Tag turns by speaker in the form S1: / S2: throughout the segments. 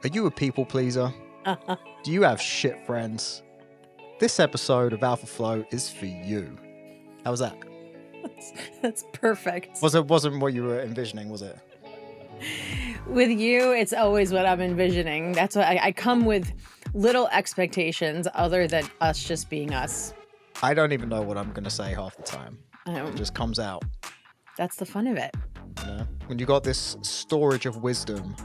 S1: Are you a people pleaser? Do you have shit friends? This episode of Alpha Flow is for you. How was that?
S2: That's perfect.
S1: Wasn't what you were envisioning, was it?
S2: With you, it's always what I'm envisioning. That's what I come with little expectations other than us just being us.
S1: I don't even know what I'm going to say half the time.
S2: I
S1: It
S2: don't,
S1: just comes out.
S2: that's the fun of it.
S1: You know? When you got this storage of wisdom,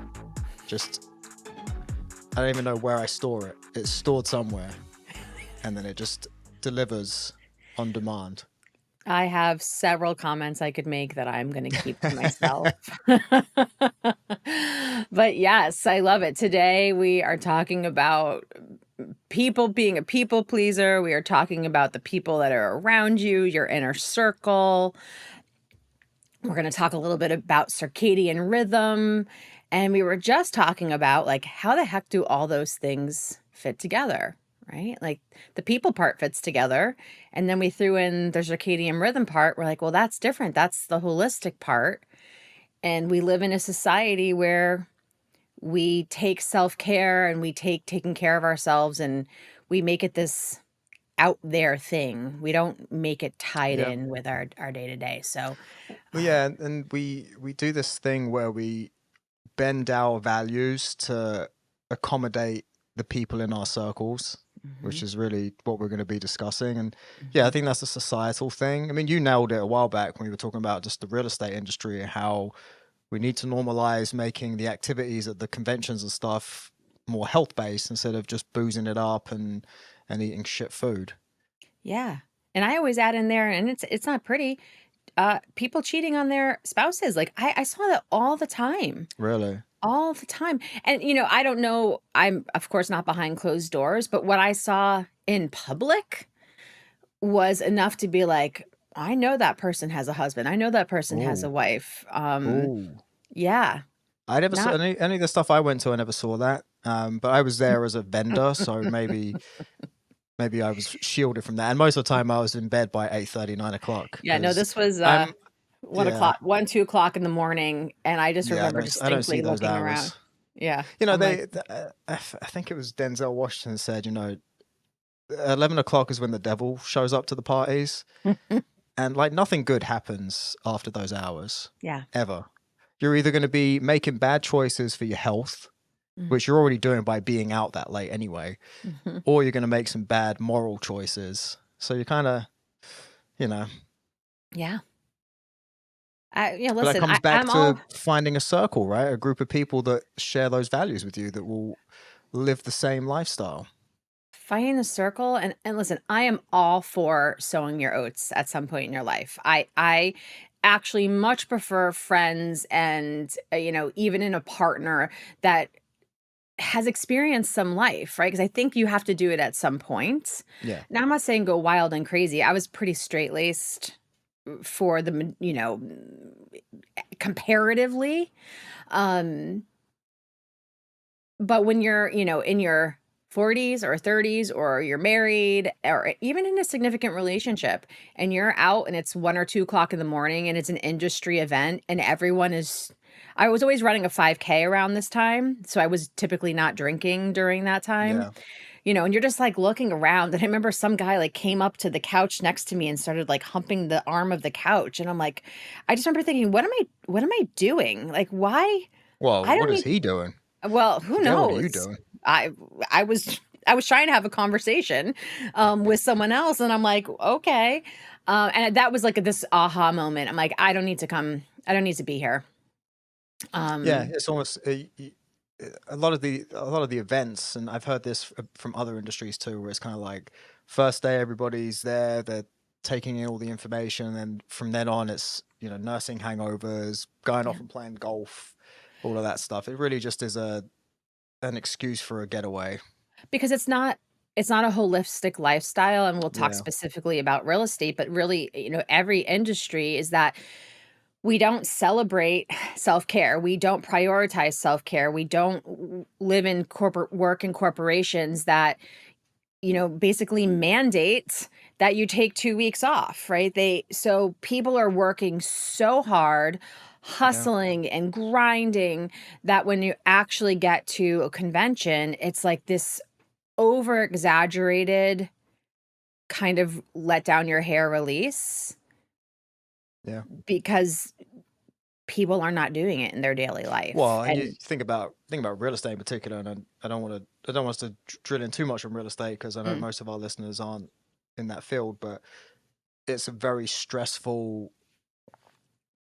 S1: I don't even know where I store it. It's stored somewhere. And then it just delivers on demand.
S2: I have several comments I could make that I'm going to keep to myself. But yes, I love it. Today we are talking about people being a people pleaser. We are talking about the people that are around you, your inner circle. We're going to talk a little bit about circadian rhythm. And we were just talking about like how the heck do all those things fit together? Right? Like the people part fits together. And then we threw in the circadian rhythm part. We're like, well, that's different. That's the holistic part. And we live in a society where we take self-care and we take taking care of ourselves and we make it this out there thing. We don't make it tied
S1: Yeah.
S2: in with our day-to-day. So
S1: Well, yeah, and we do this thing where we bend our values to accommodate the people in our circles, which is really what we're going to be discussing. And yeah, I think that's a societal thing. I mean, you nailed it a while back when we were talking about just the real estate industry and how we need to normalize making the activities at the conventions and stuff more health-based instead of just boozing it up and eating shit food.
S2: yeah. And I always add in there, and it's not pretty, people cheating on their spouses. Like I saw that all the time.
S1: Really?
S2: All the time. And, I don't know, I'm, of course, not behind closed doors, but what I saw in public was enough to be like, I know that person has a husband. I know that person has a
S1: Ooh.
S2: wife.
S1: Ooh.
S2: Yeah.
S1: I never saw
S2: Not,
S1: any of the stuff I went to. I never saw that. But I was there as a vendor, so maybe I was shielded from that. And most of the time, I was in bed by 8:30, 9 o'clock.
S2: yeah, no, this was
S1: I'm
S2: 1 o'clock, 2 o'clock in the morning. And I just remember
S1: I don't see
S2: distinctly
S1: those
S2: looking around.
S1: hours.
S2: Yeah.
S1: You know,
S2: I'm like,
S1: I think it was Denzel Washington said, 11 o'clock is when the devil shows up to the parties. And like nothing good happens after those hours.
S2: yeah.
S1: Ever. You're either going to be making bad choices for your health, which you're already doing by being out that late anyway, or you're going to make some bad moral choices. So you kind of,
S2: Yeah. Yeah,
S1: but
S2: listen,
S1: that comes back
S2: I'm
S1: to
S2: all
S1: finding a circle, right? A group of people that share those values with you that will live the same lifestyle.
S2: finding the circle. And listen, I am all for sowing your oats at some point in your life. I actually much prefer friends and, even in a partner that has experienced some life, right? Because I think you have to do it at some point.
S1: Yeah.
S2: Now, I'm not saying go wild and crazy. I was pretty straight-laced for the, comparatively. Um, but when you're, in your 40s or 30s, or you're married, or even in a significant relationship, and you're out and it's 1 or 2 o'clock in the morning and it's an industry event and everyone is, I was always running a 5K around this time. So I was typically not drinking during that time, and you're just like looking around. And I remember some guy like came up to the couch next to me and started like humping the arm of the couch. And I'm like, I just remember thinking, what am I doing? Like, why?
S1: Well,
S2: I
S1: what
S2: don't
S1: is
S2: need,
S1: he doing?
S2: well, who
S1: Yeah, what are you
S2: knows?
S1: doing?
S2: I I was trying to have a conversation with someone else, and I'm like, okay, and that was like this aha moment. I'm like, I don't need to be here.
S1: Yeah,
S2: Um,
S1: it's almost a lot of the events, and I've heard this from other industries too, where it's kind of like first day everybody's there, they're taking in all the information, and from then on it's nursing hangovers, going off
S2: yeah,
S1: and playing golf, all of that stuff. It really just is an excuse for a getaway.
S2: because it's not a holistic lifestyle, and we'll talk
S1: Yeah,
S2: specifically about real estate, but really, every industry is that we don't celebrate self-care. We don't prioritize self-care. We don't live in corporate work and corporations that basically mandates that you take 2 weeks off, right? So people are working so hard,
S1: Yeah.
S2: hustling and grinding, that when you actually get to a convention, it's like this over exaggerated kind of let down your hair release
S1: Yeah.
S2: because people are not doing it in their daily life.
S1: Well, and you
S2: And
S1: think about real estate in particular, and I don't want us to drill in too much on real estate because I know
S2: mm,
S1: most of our listeners aren't in that field, but it's a very stressful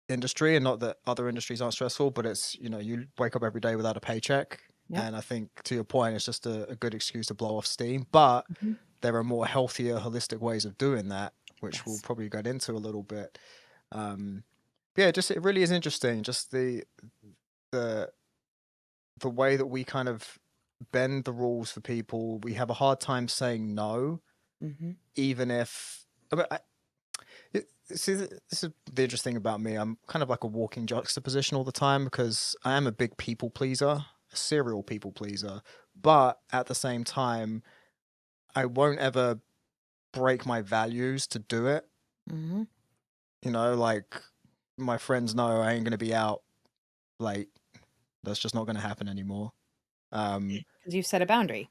S1: industry, and not that other industries aren't stressful, but it's, you know, you wake up every day without a paycheck.
S2: yep.
S1: And I think to your point, it's just a good excuse to blow off steam. But
S2: Mhm.
S1: there are more healthier, holistic ways of doing that, which we'll
S2: Yes.
S1: probably get into a little bit. Um, yeah, just it really is interesting. Just the the way that we kind of bend the rules for people. We have a hard time saying no,
S2: Mhm.
S1: even if. I mean, see, this is the interesting about me. I'm kind of like a walking juxtaposition all the time because I am a big people pleaser, a serial people pleaser, but at the same time, I won't ever break my values to do it.
S2: Mhm.
S1: You know, like my friends know I ain't gonna be out late. That's just not gonna happen anymore. Um,
S2: 'Cause you've set a boundary.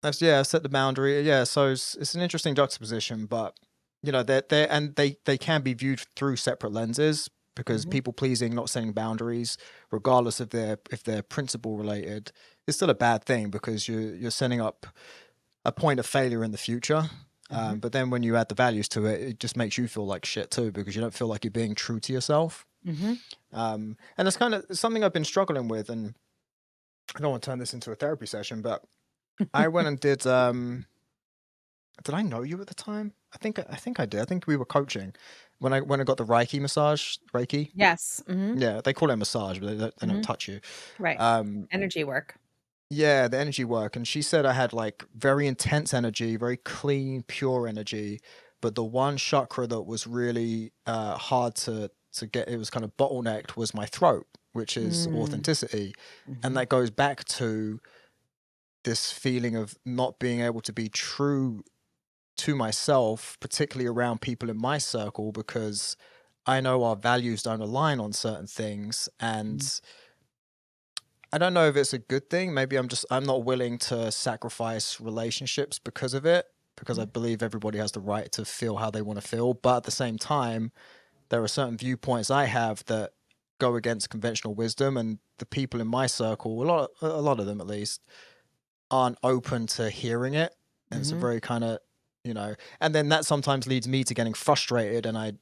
S1: that's yeah, set the boundary. Yeah, so it's an interesting juxtaposition, but you know, they can be viewed through separate lenses because
S2: Mhm.
S1: people pleasing, not setting boundaries, regardless of their if they're principle related, is still a bad thing because you're setting up a point of failure in the future.
S2: Mhm.
S1: But then when you add the values to it, it just makes you feel like shit too because you don't feel like you're being true to yourself.
S2: Mhm.
S1: And it's kind of something I've been struggling with, and I don't want to turn this into a therapy session, but I went and did I know you at the time? I think I did. I think we were coaching when I got the Reiki massage. Reiki,
S2: Yes. Mhm.
S1: yeah, they call it a massage, but they don't
S2: Mhm.
S1: touch you.
S2: Right.
S1: Um,
S2: Energy work.
S1: yeah, the energy work, and she said I had like very intense energy, very clean, pure energy, but the one chakra that was really hard to get, it was kind of bottlenecked, was my throat, which is
S2: Mm.
S1: authenticity, and
S2: Mhm.
S1: that goes back to this feeling of not being able to be true to myself, particularly around people in my circle, because I know our values don't align on certain things. And
S2: Mm.
S1: I don't know if it's a good thing. Maybe I'm not willing to sacrifice relationships because of it, because I
S2: Mhm.
S1: believe everybody has the right to feel how they want to feel. But at the same time, there are certain viewpoints I have that go against conventional wisdom, and the people in my circle, a lot of them at least, aren't open to hearing it. And it's a
S2: Mhm.
S1: very kind of, you know, and then that sometimes leads me to getting frustrated, and I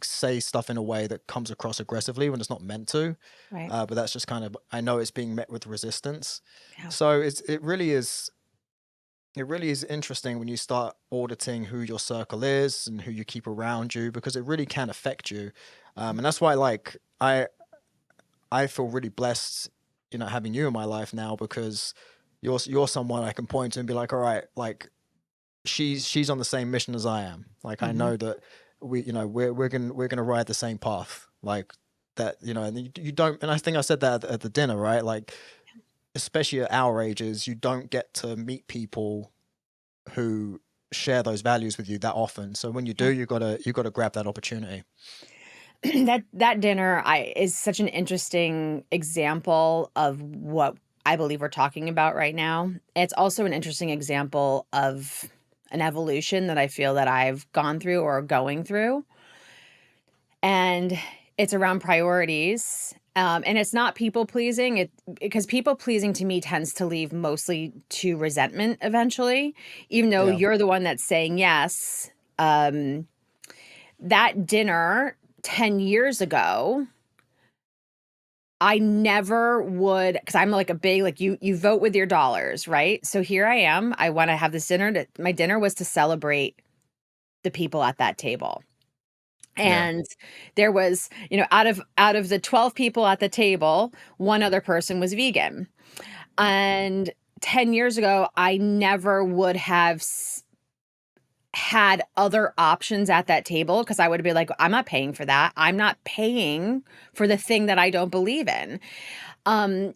S1: say stuff in a way that comes across aggressively when it's not meant to.
S2: Right.
S1: But that's just kind of, I know it's being met with resistance.
S2: Yeah.
S1: So it really is interesting when you start auditing who your circle is and who you keep around you, because it really can affect you. And that's why, like, I feel really blessed, you know, having you in my life now, because you're someone I can point to and be like, all right, like she's on the same mission as I am. Like I
S2: Mhm.
S1: know that you know, we're gonna ride the same path. Like that, you know, and you don't. And I think I said that at the dinner, right? Like especially at our ages, you don't get to meet people who share those values with you that often. So when you do,
S2: Yeah.
S1: you gotta grab that opportunity.
S2: That dinner I is such an interesting example of what I believe we're talking about right now. It's also an interesting example of an evolution that I feel that I've gone through or going through. And it's around priorities. And it's not people pleasing. It because people pleasing to me tends to leave mostly to resentment eventually, even though
S1: Yeah,
S2: you're the one that's saying yes. Um, that dinner 10 years ago, I never would, because I'm like a big, like you vote with your dollars, right? So here I am. I want to have this dinner. My dinner was to celebrate the people at that table.
S1: yeah,
S2: And there was, out of the 12 people at the table, one other person was vegan. And 10 years ago, I never would have had other options at that table because I would have been like, I'm not paying for that. I'm not paying for the thing that I don't believe in. And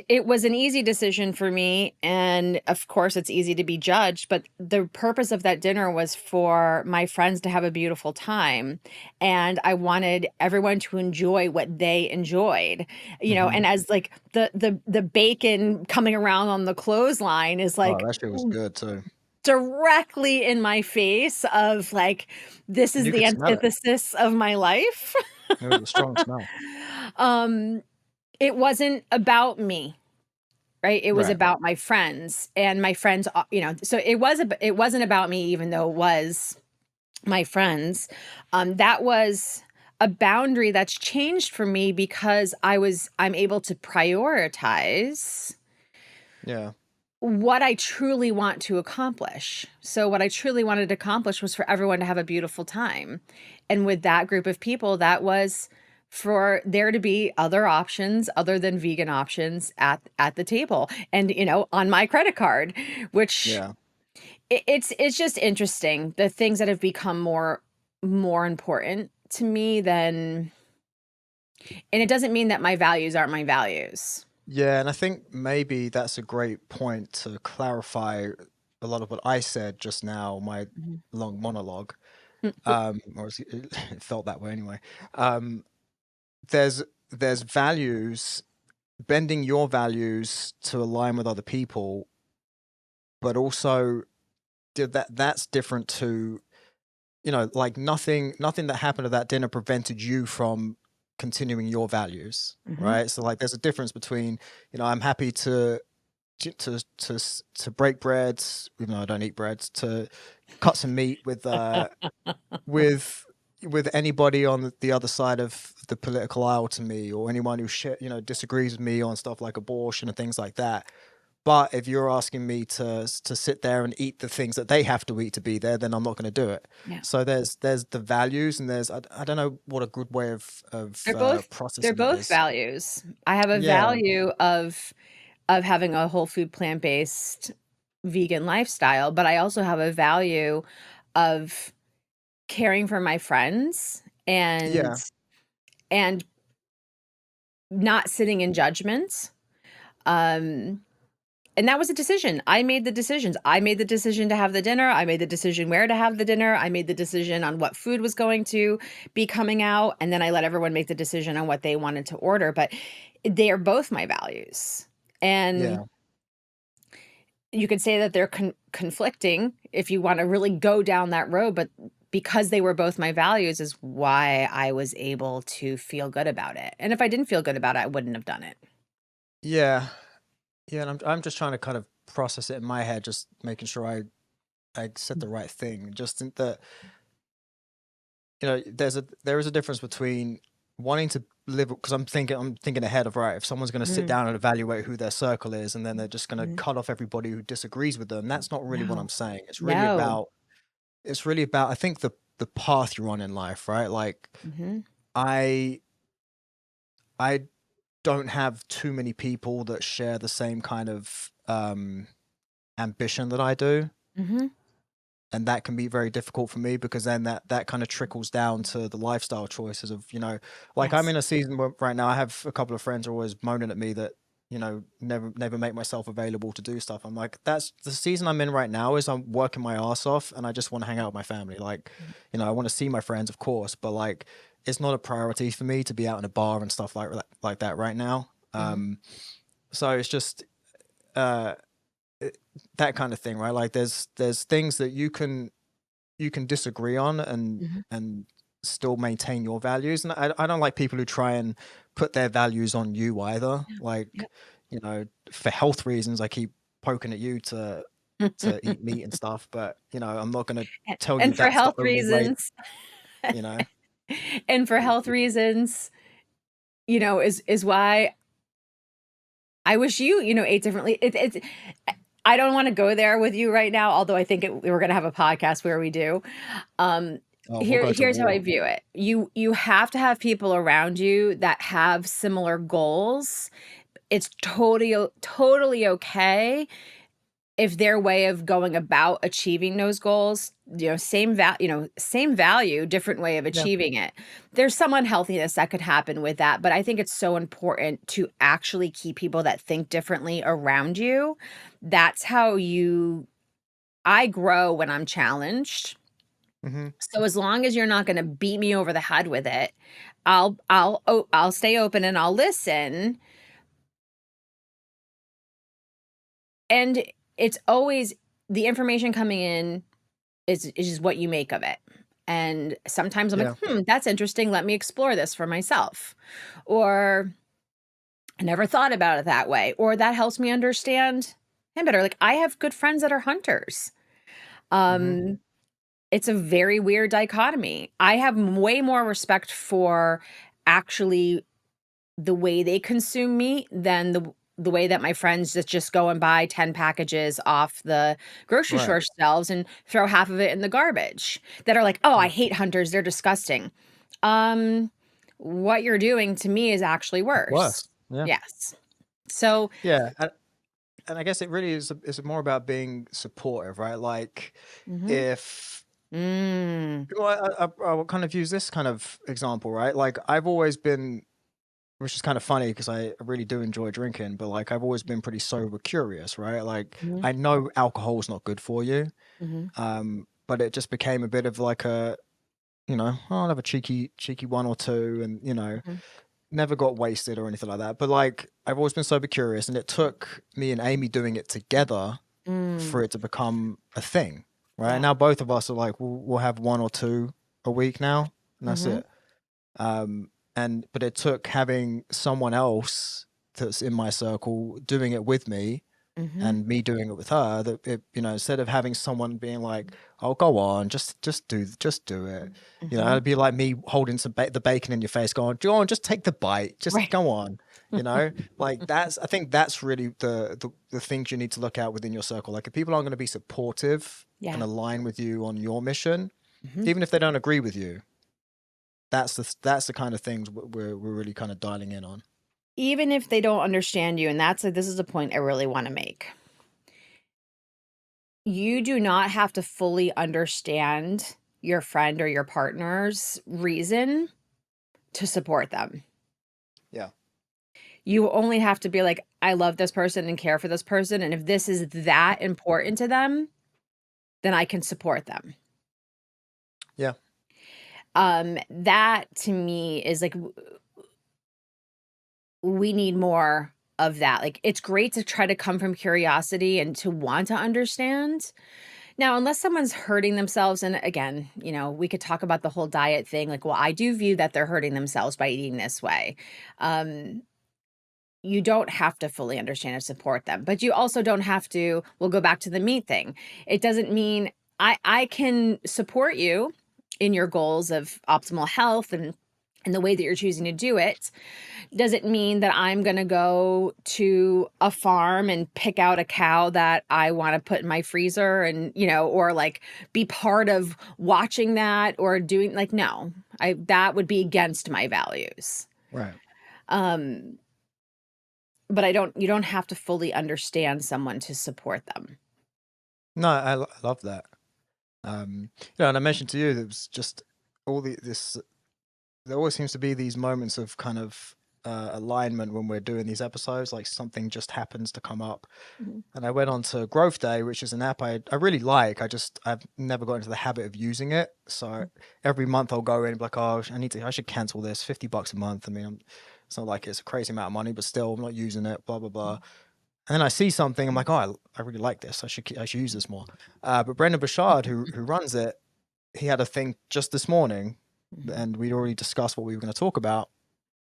S2: it was an easy decision for me. And of course, it's easy to be judged, but the purpose of that dinner was for my friends to have a beautiful time. And I wanted everyone to enjoy what they enjoyed,
S1: Hmm.
S2: and as like the bacon coming around on the clothesline is
S1: Oh,
S2: like
S1: that shit was good too.
S2: directly in my face of like, this
S1: And
S2: is
S1: you
S2: the
S1: could smell it.
S2: antithesis of my life.
S1: It was a strong smell.
S2: um, it wasn't about me. Right? It was
S1: Right.
S2: about my friends and my friends, so it wasn't about me, even though it was my friends. That was a boundary that's changed for me because I'm able to prioritize
S1: Yeah.
S2: what I truly want to accomplish. So what I truly wanted to accomplish was for everyone to have a beautiful time. And with that group of people, that was for there to be other options other than vegan options at the table and on my credit card, which
S1: Yeah.
S2: it's just interesting, the things that have become more important to me than, and it doesn't mean that my values aren't my values.
S1: Yeah, and I think maybe that's a great point to clarify a lot of what I said just now, my
S2: Mhm.
S1: long monologue. Or it felt that way anyway. Um, there's values, bending your values to align with other people, but also that's different to, like nothing that happened at that dinner prevented you from continuing your values,
S2: Mhm.
S1: right? So like there's a difference between, I'm happy to break bread, even though I don't eat bread, to cut some meat with with anybody on the other side of the political aisle to me, or anyone who disagrees with me on stuff like abortion and things like that. But if you're asking me to sit there and eat the things that they have to eat to be there, then I'm not going to do it.
S2: Yeah.
S1: So there's the values, and I don't know what a good way
S2: They're both they're
S1: processing that
S2: both
S1: is.
S2: values. I have a
S1: Yeah,
S2: value of having a whole food plant-based vegan lifestyle, but I also have a value of caring for my friends and
S1: yeah,
S2: and not sitting in judgment. Um and that was a decision. I made the decisions. I made the decision to have the dinner. I made the decision where to have the dinner. I made the decision on what food was going to be coming out. And then I let everyone make the decision on what they wanted to order. But they are both my values. And
S1: yeah.
S2: you could say that they're conflicting if you want to really go down that road. But because they were both my values is why I was able to feel good about it. And if I didn't feel good about it, I wouldn't have done it.
S1: Yeah, yeah, and I'm just trying to kind of process it in my head, just making sure I said the right thing. Just think that, there is a difference between wanting to live, because I'm thinking ahead of, right, if someone's going to sit
S2: Mm,
S1: down and evaluate who their circle is, and then they're just going to
S2: mhm.
S1: cut off everybody who disagrees with them. That's not really what I'm
S2: No,
S1: saying.
S2: no.
S1: It's really about, I think, the path you're on in life, right? Like
S2: Hmm.
S1: I I don't have too many people that share the same kind of ambition that I do,
S2: Hmm.
S1: and that can be very difficult for me, because then that kind of trickles down to the lifestyle choices of, like I'm
S2: Yes.
S1: in a season where right now I have a couple of friends who are always moaning at me that, never make myself available to do stuff. I'm like, that's the season I'm in right now, is I'm working my ass off and I just want to hang out with my family. Like, I want to see my friends, of course, but like it's not a priority for me to be out in a bar and stuff like that right now.
S2: Mhm,
S1: So it's just uh it- that kind of thing, right? Like there's things that you can disagree on,
S2: mhm.
S1: and still maintain your values. And I don't like people who try and put their values on you either. Like,
S2: Yep.
S1: for health reasons, I keep poking at you to eat meat and stuff, but I'm not gonna tell you
S2: And for
S1: that's the
S2: health
S1: only way,
S2: reasons
S1: you know.
S2: and for health reasons, is why I wish ate differently. It's I don't wanna go there with you right now, although I think we're gonna have a podcast where we do. Um,
S1: Oh, we'll go to
S2: here's how I
S1: war.
S2: view it. You have to have people around you that have similar goals. It's totally okay if their way of going about achieving those goals, same value, different way of
S1: Yeah.
S2: achieving it. There's some unhealthiness that could happen with that, but I think it's so important to actually keep people that think differently around you. That's how I grow when I'm challenged.
S1: Hmm.
S2: So as long as you're not going to beat me over the head with it, I'll stay open and I'll listen. And it's always the information coming in is just what you make of it. And sometimes I'm like,
S1: Yeah.
S2: that's interesting. Let me explore this for myself. Or I never thought about it that way. Or that helps me understand him better. Like I have good friends that are hunters.
S1: Hmm.
S2: Um, it's a very weird dichotomy. I have way more respect for actually the way they consume meat than the way that my friends just go and buy 10 packages off the grocery
S1: Right.
S2: store shelves and throw half of it in the garbage, that are like, "Oh, I
S1: Yeah.
S2: hate hunters, they're disgusting." Um, what you're doing to me is actually worse.
S1: Worse. Yeah.
S2: Yes. So
S1: Yeah. And I guess it really is more about being supportive, right? Like
S2: mhm.
S1: if
S2: Mm.
S1: well, I will kind of use this kind of example, right? Like I've always been, which is kind of funny because I really do enjoy drinking, but like I've always been pretty sober curious, right? Like
S2: Mhm,
S1: I know alcohol's not good for you,
S2: mhm,
S1: but it just became a bit of like a, I'll have a cheeky one or two, and
S2: mhm,
S1: never got wasted or anything like that. But like I've always been sober curious, and it took me and Amy doing it together
S2: mm.
S1: for it to become a thing, right?
S2: Yeah.
S1: Now both of us are like we'll have one or two a week now, and that's
S2: Mhm,
S1: it. And but it took having someone else that's in my circle doing it with me
S2: mhm,
S1: and me doing it with her, that it, instead of having someone being like, "Oh, go on, just do it,"
S2: mhm.
S1: it'd be like me holding the bacon in your face, going, "Go on, just take the bite, just
S2: Right.
S1: go on," like I think that's really the things you need to look at within your circle. Like if people aren't going to be supportive and
S2: Yeah.
S1: align with you on your mission,
S2: Mhm.
S1: even if they don't agree with you, that's the kind of things we're really kind of dialing in on.
S2: Even if they don't understand you, and this is a point I really wanna make. You do not have to fully understand your friend or your partner's reason to support them.
S1: Yeah.
S2: You only have to be like, "I love this person and care for this person, and if this is that important to them, then I can support them."
S1: Yeah.
S2: That to me is like we need more of that. Like, it's great to try to come from curiosity and to want to understand. Now, unless someone's hurting themselves, and again, we could talk about the whole diet thing. Like, well, I do view that they're hurting themselves by eating this way. Um, you don't have to fully understand and support them, but you also don't have to. We'll go back to the meat thing. It doesn't mean I can support you in your goals of optimal health and the way that you're choosing to do it. Doesn't mean that I'm gonna go to a farm and pick out a cow that I wanna put in my freezer and, or, like, be part of watching that or doing like, no. That would be against my values.
S1: Right.
S2: Um, but you don't have to fully understand someone to support them.
S1: No, I love that. And I mentioned to you that it was just all this. There always seems to be these moments of kind of alignment when we're doing these episodes. Like something just happens to come up,
S2: Mhm,
S1: and I went on to Growth Day, which is an app I really like. I've never got into the habit of using it. So every month I'll go in and be like, oh, I should cancel this. $50 a month. I mean, it's not like it's a crazy amount of money, but still, I'm not using it. Blah blah blah. And then I see something, I'm like, oh, I really like this. I should use this more. But Brendan Bouchard, who runs it, he had a thing just this morning,
S2: mhm,
S1: and we'd already discussed what we were going to talk about,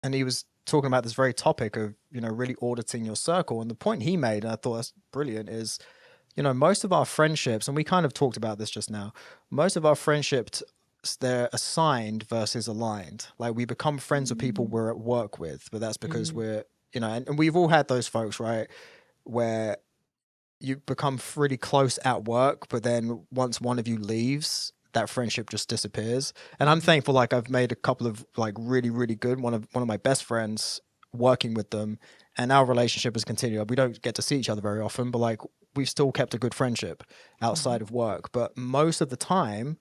S1: and he was talking about this very topic of really auditing your circle. And the point he made, and I thought that's brilliant, is most of our friendships, and we kind of talked about this just now, most of our friendships, they're assigned versus aligned. Like we become friends with people we're at work with, but that's because
S2: mhm,
S1: we're and we've all had those folks, right, where you become really close at work, but then once one of you leaves, that friendship just disappears. And I'm
S2: mhm,
S1: thankful, like I've made a couple of like really, really good. One of my best friends working with them, and our relationship has continued. We don't get to see each other very often, but like we've still kept a good friendship
S2: Mhm.
S1: outside of work. But most of the time,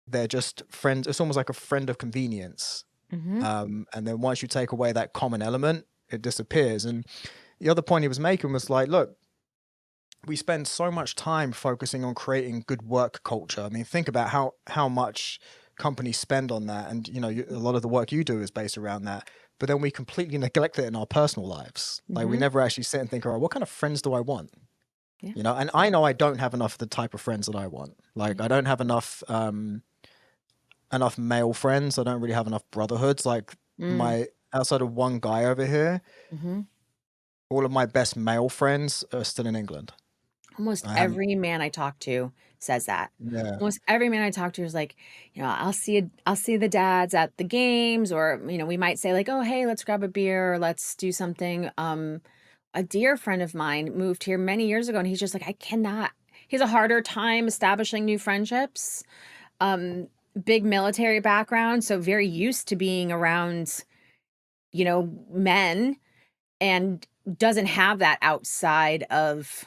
S1: they're just friends. It's almost like a friend of convenience.
S2: Mhm.
S1: And then once you take away that common element, it disappears. And the other point he was making was like, look, we spend so much time focusing on creating good work culture. I mean, think about how much companies spend on that, and a lot of the work you do is based around that. But then we completely neglect it in our personal lives. Like we
S2: Mhm.
S1: never actually sit and think, all right, what kind of friends do I want?
S2: Yeah.
S1: And I know I don't have enough of the type of friends that I want. Like
S2: Yeah.
S1: I don't have enough male friends. I don't really have enough brotherhoods. Like
S2: Mm.
S1: my outside of one guy over here,
S2: Mhm.
S1: all of my best male friends are still in England.
S2: Almost
S1: I haven't.
S2: every man I talk to says that.
S1: Yeah,
S2: Almost every man I talk to is like, I'll see the dads at the games, or we might say like, "Oh, hey, let's grab a beer, or let's do something." A dear friend of mine moved here many years ago, and he's just like, I cannot. He has a harder time establishing new friendships. Um, Big military background, so very used to being around, men, and doesn't have that outside of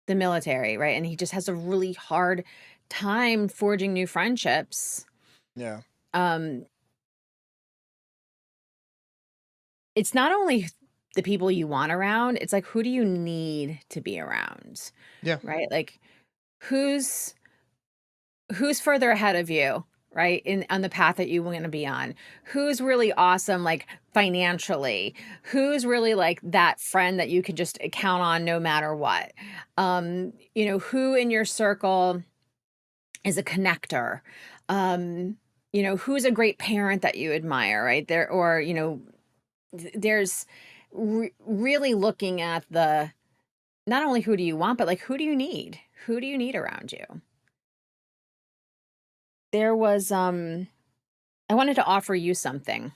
S2: the military, right? And he just has a really hard time forging new friendships.
S1: yeah,
S2: Um, it's not only the people you want around, it's like who do you need to be around,
S1: yeah,
S2: right? Like who's who's further ahead of you, right? In on the path that you want to be on. Who's really awesome like financially? Who's really like that friend that you can just count on no matter what? Who in your circle is a connector? Who's a great parent that you admire, right? There or, there's really looking at the not only who do you want, but like who do you need? Who do you need around you? There was I wanted to offer you something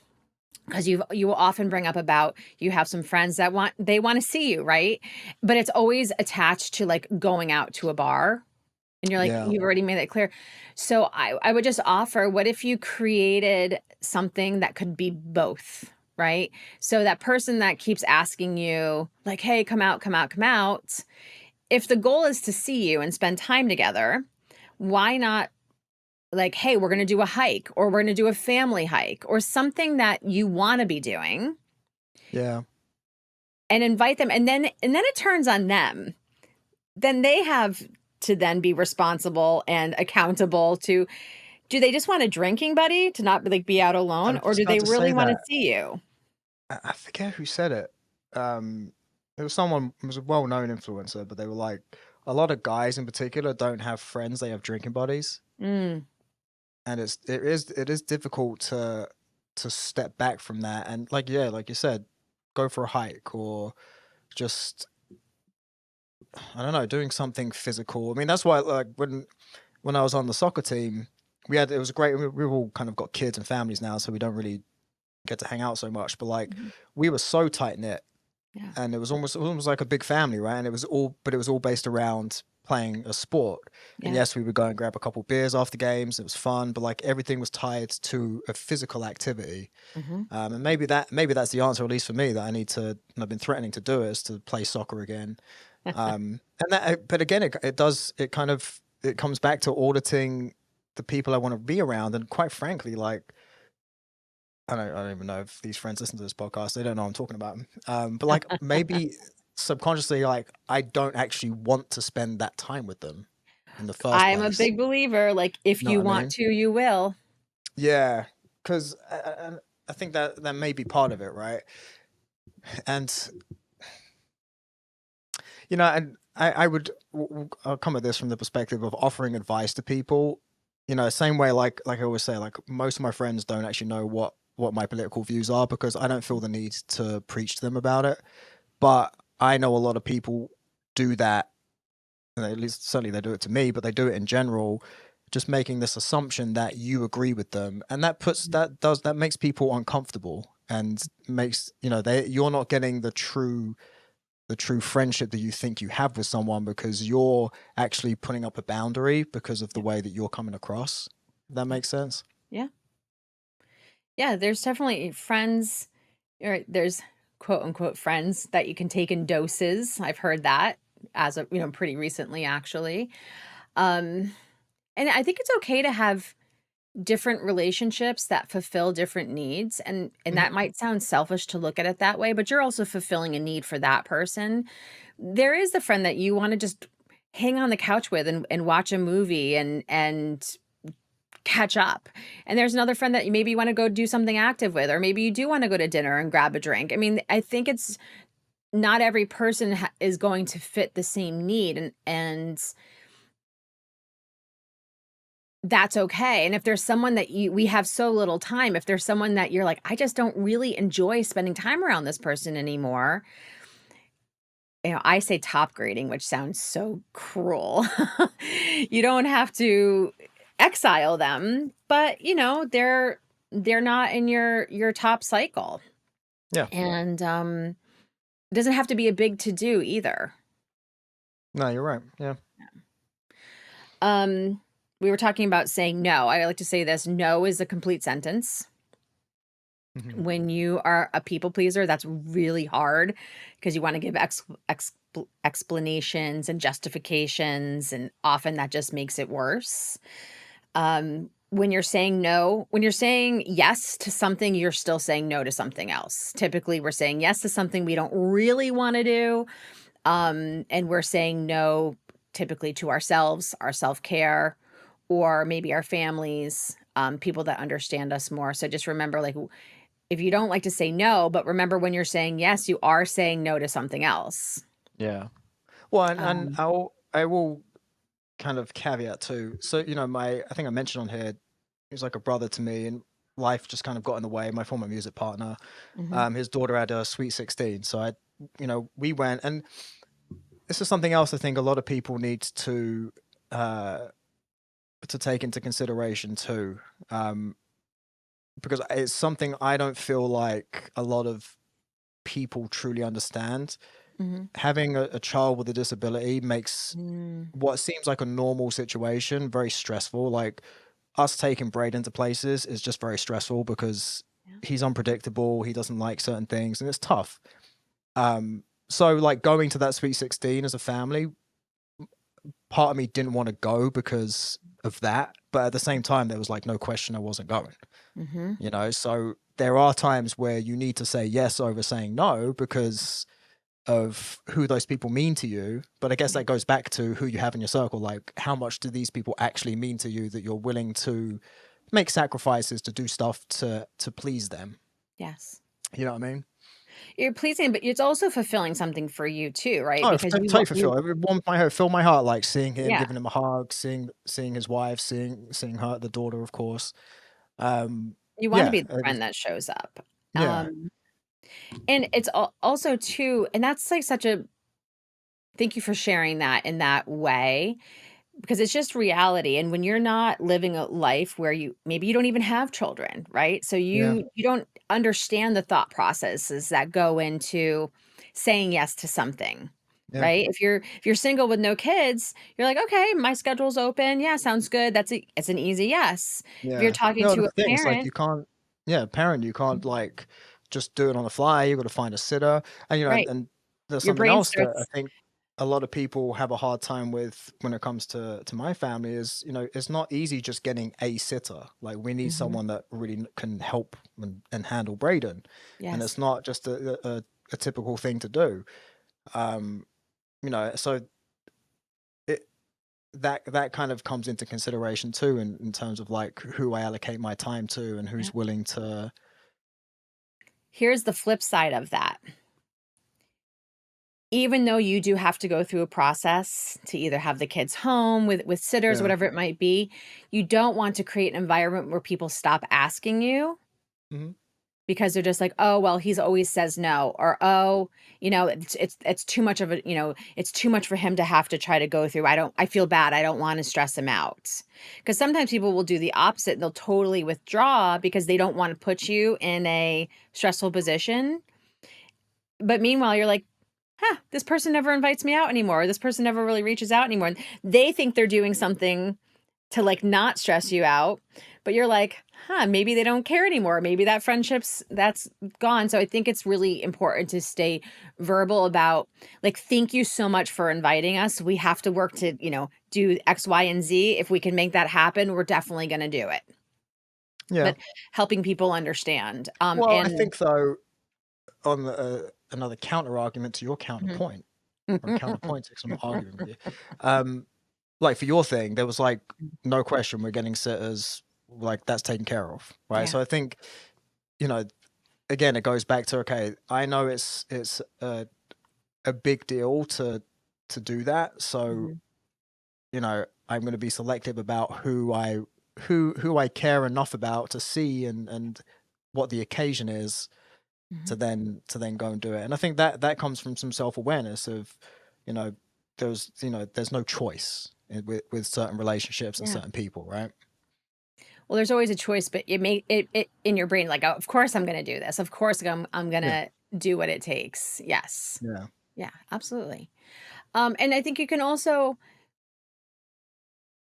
S2: because you will often bring up about you have some friends that want to see you, right? But it's always attached to like going out to a bar. And you're like,
S1: yeah,
S2: you've already made that clear. So I would just offer, what if you created something that could be both, right? So that person that keeps asking you, like, hey, come out, come out, come out. If the goal is to see you and spend time together, why not like, hey, we're going to do a hike or we're going to do a family hike or something that you want to be doing
S1: yeah,
S2: and invite them. And then it turns on them. Then they have to then be responsible and accountable to. Do they just want a drinking buddy to not, like, be out
S1: I
S2: alone,
S1: was
S2: or
S1: just
S2: do
S1: about
S2: they
S1: to
S2: really
S1: say
S2: wanna
S1: that.
S2: see you?
S1: I forget who said it. Um, it was someone. It was a well-known influencer, but they were like, a lot of guys in particular don't have friends; they have drinking buddies,
S2: Mm,
S1: and it is difficult to step back from that and like yeah, like you said, go for a hike or just I don't know, doing something physical. I mean, that's why like when I was on the soccer team, it was great. We've all kind of got kids and families now, so we don't really get to hang out so much. But like
S2: mhm,
S1: we were so tight knit,
S2: yeah,
S1: and it was almost like a big family, right? And it was all based around playing a sport. And
S2: yeah,
S1: yes, we would go and grab a couple beers after games. It was fun, but like everything was tied to a physical activity.
S2: mhm,
S1: And maybe that's the answer, at least for me, that I need to. And I've been threatening to do is to play soccer again. But again, it comes back to auditing the people I want to be around, and quite frankly, like I don't even know if these friends listen to this podcast. They don't know I'm talking about them. But like maybe subconsciously, like I don't actually want to spend that time with them in the first
S2: I'm a
S1: place.
S2: big believer, like, if
S1: You know what
S2: you
S1: I
S2: want
S1: mean?
S2: to, you will.
S1: Yeah, because I think that may be part of it, right? And and I would I'll come at this from the perspective of offering advice to people. Same way like I always say, like most of my friends don't actually know what my political views are because I don't feel the need to preach to them about it. But I know a lot of people do that, and at least certainly they do it to me, but they do it in general, just making this assumption that you agree with them, and that makes people uncomfortable and makes you're not getting the true friendship that you think you have with someone because you're actually putting up a boundary because of the
S2: Yeah,
S1: way that you're coming across. If that
S2: yeah,
S1: makes sense.
S2: yeah. Yeah, there's definitely friends. Right, there's quote unquote friends that you can take in doses. I've heard that as of, pretty recently actually. Um, and I think it's okay to have different relationships that fulfill different needs, and
S1: Mhm.
S2: that might sound selfish to look at it that way, but you're also fulfilling a need for that person. There is the friend that you want to just hang on the couch with and watch a movie and catch up. And there's another friend that you maybe want to go do something active with, or maybe you do want to go to dinner and grab a drink. I mean, I think it's not every person is going to fit the same need, and that's okay. And if there's someone that we have so little time, if there's someone that you're like, I just don't really enjoy spending time around this person anymore. I say top grading, which sounds so cruel. You don't have to exile them, but they're not in your top cycle.
S1: Yeah.
S2: And it doesn't have to be a big to do either.
S1: No, you're right. Yeah.
S2: Um we were talking about saying no. I like to say this, no is a complete sentence.
S1: Mhm.
S2: When you are a people pleaser, that's really hard because you want to give explanations and justifications, and often that just makes it worse. When you're saying no, when you're saying yes to something, you're still saying no to something else. Typically, we're saying yes to something we don't really want to do, and we're saying no typically to ourselves, our self care, or maybe our families, people that understand us more. So just remember, like, if you don't like to say no, but remember when you're saying yes, you are saying no to something else.
S1: Yeah. Well, and
S2: Um,
S1: I will kind of caveat too. So, my I think I mentioned on here, he was like a brother to me, and life just kind of got in the way. My former music partner,
S2: mhm,
S1: his daughter had a sweet 16, so we went, and this is something else I think a lot of people need uh to take into consideration too, um, because it's something I don't feel like a lot of people truly understand.
S2: mhm,
S1: Having a child with a disability makes
S2: mm,
S1: what seems like a normal situation very stressful. Like us taking Braden to places is just very stressful because
S2: yeah,
S1: he's unpredictable. He doesn't like certain things, and it's tough. So like going to that Sweet 16 as a family, part of me didn't want to go because of that, but at the same time, there was like no question I wasn't going.
S2: mhm,
S1: So there are times where you need to say yes over saying no because of who those people mean to you. But I guess
S2: yeah,
S1: that goes back to who you have in your circle. Like, how much do these people actually mean to you that you're willing to make sacrifices to do stuff to please them?
S2: yes.
S1: You know what I mean?
S2: You're pleasing, but it's also fulfilling something for you too, right?
S1: Oh,
S2: Because you
S1: totally
S2: want you
S1: fulfill. It warmed my heart, fill my heart, like seeing him,
S2: yeah,
S1: giving him a hug, seeing his wife, seeing her, the daughter, of course. Um,
S2: you want to
S1: yeah,
S2: be the friend that shows up.
S1: yeah,
S2: And it's also too, and that's like such a thank you for sharing that in that way, because it's just reality. And when you're not living a life where maybe you don't even have children, right? So
S1: yeah,
S2: you don't understand the thought processes that go into saying yes to something,
S1: yeah,
S2: right? If you're single with no kids, you're like, okay, my schedule's open, yeah, sounds good, it's an easy yes. If you're
S1: yeah.
S2: talking
S1: No,
S2: to
S1: the
S2: a
S1: thing is like
S2: parent,
S1: you can't. Yeah, parent, you can't like just do it on the fly. You got to find a sitter, and
S2: right,
S1: and there's
S2: your
S1: something
S2: brain
S1: else that I
S2: starts
S1: think a lot of people have a hard time with when it comes to my family is it's not easy just getting a sitter. Like we need
S2: Mhm.
S1: someone that really can help and handle Braden, and it's
S2: Yes.
S1: not just a typical thing to do. Um, so it that kind of comes into consideration too in terms of like who I allocate my time to and
S2: Yeah.
S1: who's willing to.
S2: Here's the flip side of that. Even though you do have to go through a process to either have the kids home with sitters,
S1: Yeah.
S2: whatever it might be, you don't want to create an environment where people stop asking you
S1: Mhm.
S2: because they're just like, "Oh, well, he's always says no," or, "Oh, it's too much of a, it's too much for him to have to try to go through. I feel bad. I don't want to stress him out." Because sometimes people will do the opposite. They'll totally withdraw because they don't want to put you in a stressful position. But meanwhile, you're like, huh, this person never invites me out anymore. Or this person never really reaches out anymore. And they think they're doing something to like not stress you out. but you're like, huh, maybe they don't care anymore. Maybe that that's gone. So I think it's really important to stay verbal about, like, thank you so much for inviting us. We have to work to, do X, Y, and Z. If we can make that happen, we're definitely going to do it.
S1: Yeah.
S2: But helping people understand.
S1: Well, I
S2: And
S1: think though, on another counter argument to your
S2: Mhm.
S1: counterpoint, or counterpoint, because I'm not arguing with you. Like for your thing, there was like no question we're getting sitters, like that's taken care of, right?
S2: Yeah.
S1: So I think, you know, again, it goes back to, okay, I know it's a big deal to do that, so
S2: Mhm.
S1: I'm going to be selective about who I care enough about to see and what the occasion is
S2: Mhm.
S1: to then go and do it. And I think that comes from some self-awareness of, you know, there's no choice with certain relationships and
S2: Yeah.
S1: certain people, right?
S2: Well, there's always a choice, but it may it in your brain, like, oh, of course I'm gonna do this. Of course I'm
S1: Yeah,
S2: gonna do what it takes. Yes.
S1: yeah,
S2: Yeah, absolutely. And I think you can also,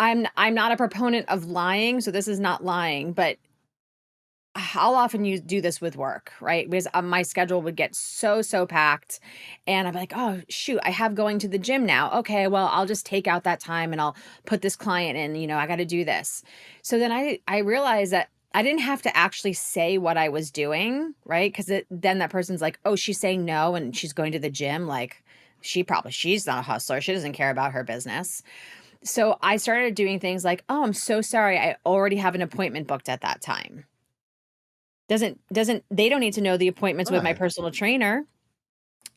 S2: I'm not a proponent of lying, so this is not lying, but I'll often do this with work, right? Because my schedule would get so packed, and I'm like, oh shoot, I have going to the gym now. Okay, well, I'll just take out that time and I'll put this client in. I got to do this. So then I realized that I didn't have to actually say what I was doing, right? Because then that person's like, oh, she's saying no, and she's going to the gym. Like, she's not a hustler. She doesn't care about her business. So I started doing things like, oh, I'm so sorry, I already have an appointment booked at that time. Doesn't They don't need to know the appointments with my
S1: right.
S2: personal trainer,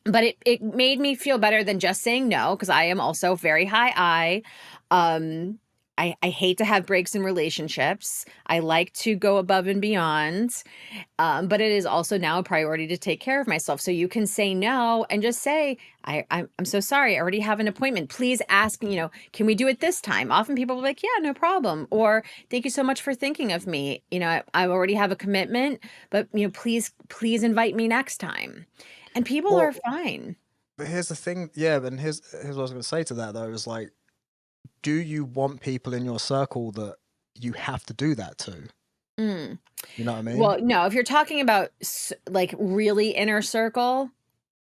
S2: but it made me feel better than just saying no, because I am also very high I. Um, I hate to have breaks in relationships. I like to go above and beyond. But it is also now a priority to take care of myself. So you can say no and just say, I'm so sorry. I already have an appointment. Please ask, can we do it this time? Often people will be like, yeah, no problem. Or thank you so much for thinking of me. I already have a commitment, but please invite me next time. And people are
S1: Well,
S2: fine.
S1: but here's the thing, yeah, but here's what I was going to say to that though, is like, do you want people in your circle that you have to do that to?
S2: Mm.
S1: You know what I mean?
S2: Well, no, if you're talking about like really inner circle,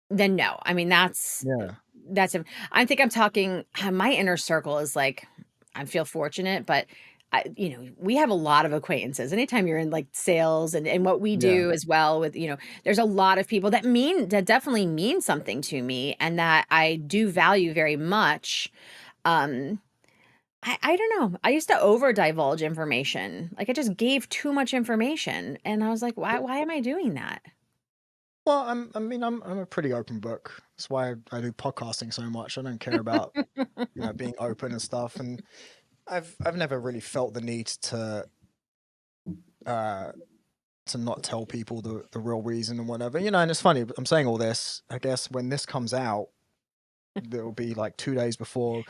S2: then no. I mean,
S1: Yeah,
S2: that's a I think I'm talking my inner circle is like, I feel fortunate, but we have a lot of acquaintances. Anytime you're in like sales and what we
S1: yeah.
S2: do as well with, there's a lot of people that definitely mean something to me and that I do value very much. Um I don't know. I used to over divulge information. Like, I just gave too much information and I was like, why am I doing that?
S1: Well, I'm a pretty open book. That's why I do podcasting so much. I don't care about, being open and stuff. And I've never really felt the need uh to not tell people the real reason and whatever. And it's funny, I'm saying all this, I guess when this comes out, it'll be like 2 days before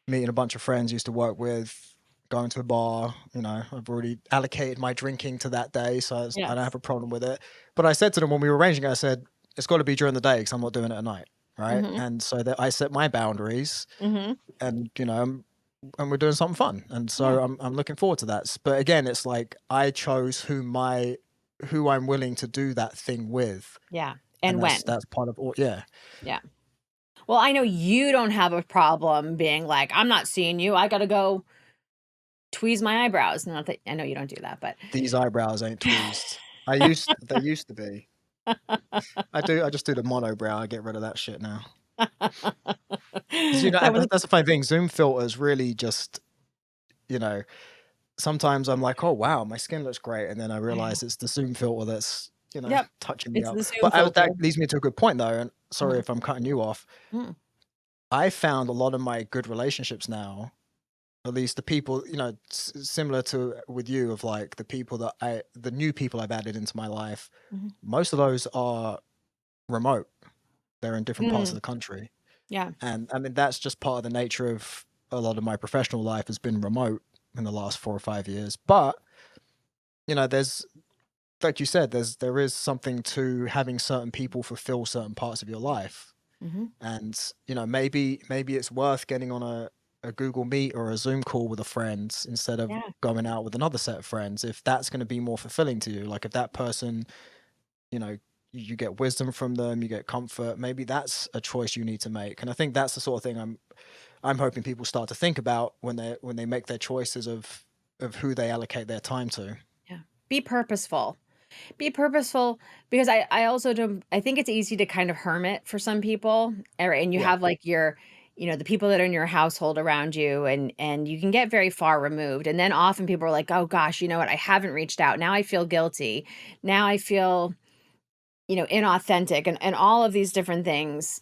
S1: meeting a bunch of friends used to work with, going to a bar. I've already allocated my drinking to that day, so I don't have
S2: Yes.
S1: a problem with it. But I said to them when we were arranging it, I said, it's got to be during the day because I'm not doing it at night. Right.
S2: Mhm.
S1: And so that I set my boundaries,
S2: Mhm.
S1: and, and we're doing something fun. And
S2: Yeah.
S1: so I'm looking forward to that. But again, it's like I chose who I'm willing to do that thing with.
S2: Yeah.
S1: And
S2: And
S1: that's
S2: when?
S1: that's part of all. Yeah.
S2: Yeah. Well, I know you don't have a problem being like, I'm not seeing you. I got to go tweeze my eyebrows. Not that I know you don't do that, but
S1: These eyebrows ain't tweezed. They used to be. I just do the monobrow. I get rid of that shit now. 'Cause,
S2: that was
S1: that's the funny thing. Zoom filters really just, you know, sometimes I'm like, oh wow, my skin looks great, and then I
S2: I know.
S1: realize it's the Zoom filter that's,
S2: Yep.
S1: touching me
S2: It's
S1: up.
S2: the Zoom
S1: But
S2: filter.
S1: that leads me to a good point though, and sorry
S2: Mhm.
S1: if I'm cutting you off.
S2: Mm.
S1: I found a lot of my good relationships now, at least the people, similar to with you, of like the new people I've added into my life.
S2: Mhm.
S1: Most of those are remote. They're in different parts of
S2: Mm.
S1: the country.
S2: Yeah.
S1: And I mean, that's just part of the nature of a lot of my professional life has been remote in the last 4 or 5 years. But, there's, like you said, there is something to having certain people fulfill certain parts of your life.
S2: Mhm.
S1: And, maybe it's worth getting on a Google Meet or a Zoom call with a friend instead of
S2: Yeah.
S1: going out with another set of friends, if that's going to be more fulfilling to you. Like if that person, you know, you get wisdom from them, you get comfort, maybe that's a choice you need to make. And I think that's the sort of thing I'm hoping people start to think about when they make their choices of who they allocate their time to.
S2: Yeah. Be purposeful. Be purposeful because I also don't I think it's easy to kind of hermit for some people, and you
S1: Yeah.
S2: have like your the people that are in your household around you and you can get very far removed and then often people are like, "Oh gosh, you know what? I haven't reached out. Now I feel guilty. Now I feel, inauthentic and all of these different things."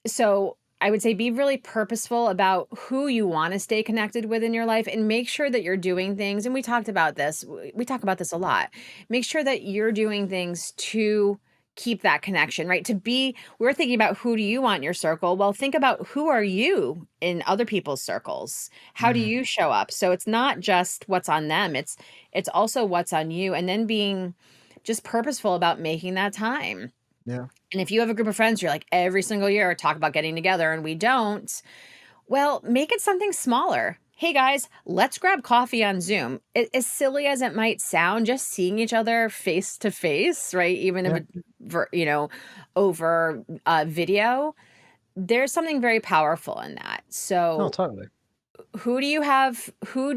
S2: So I would say be really purposeful about who you want to stay connected with in your life and make sure that you're doing things. And we talked about this. We talk about this a lot. Make sure that you're doing things to keep that connection, right? We're thinking about who do you want in your circle? Well, think about who are you in other people's circles? How do
S1: Mm,
S2: you show up? So it's not just what's on them. It's also what's on you and then being just purposeful about making that time.
S1: yeah.
S2: And if you have a group of friends, you're like every single year talk about getting together and we don't, well, make it something smaller. Hey guys, let's grab coffee on Zoom. As silly as it might sound, just seeing each other face to face, right? Even if
S1: Yeah.
S2: it's, over video, there's something very powerful in that.
S1: No,
S2: So,
S1: totally.
S2: who do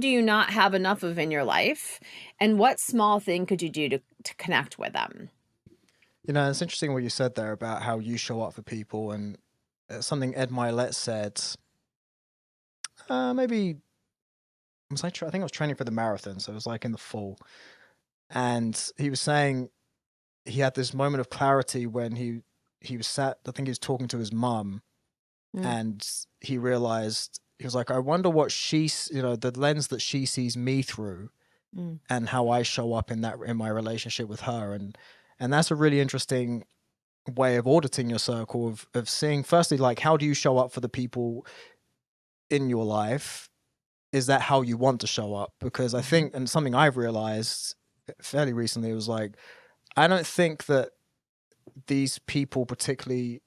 S2: you not have enough of in your life? And what small thing could you do to connect with them?
S1: It's interesting what you said there about how you show up for people, and something Ed Milet said. Maybe I think I was training for the marathon, so it was like in the fall, and he was saying he had this moment of clarity when he was sat. I think he was talking to his mum,
S2: Mm,
S1: and he realized he was like, I wonder what the lens that she sees me through,
S2: mm,
S1: and how I show up in my relationship with her, and that's a really interesting way of auditing your circle of seeing firstly like how do you show up for the people in your life, is that how you want to show up? Because I
S2: mhm,
S1: think, and something I've realized fairly recently was like, I don't think that these people particularly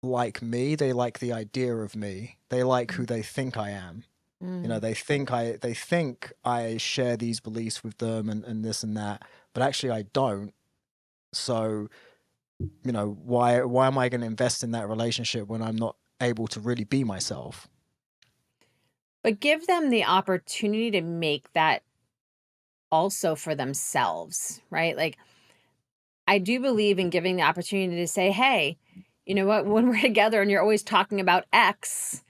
S1: like me. They like the idea of me. They like who
S2: mm,
S1: they think I am.
S2: mm.
S1: They think I share these beliefs with them and this and that, but actually I don't. So, why am I going to invest in that relationship when I'm not able to really be myself?
S2: But give them the opportunity to make that also for themselves, right? Like, I do believe in giving the opportunity to say, hey, you know what? When we're together and you're always talking about X,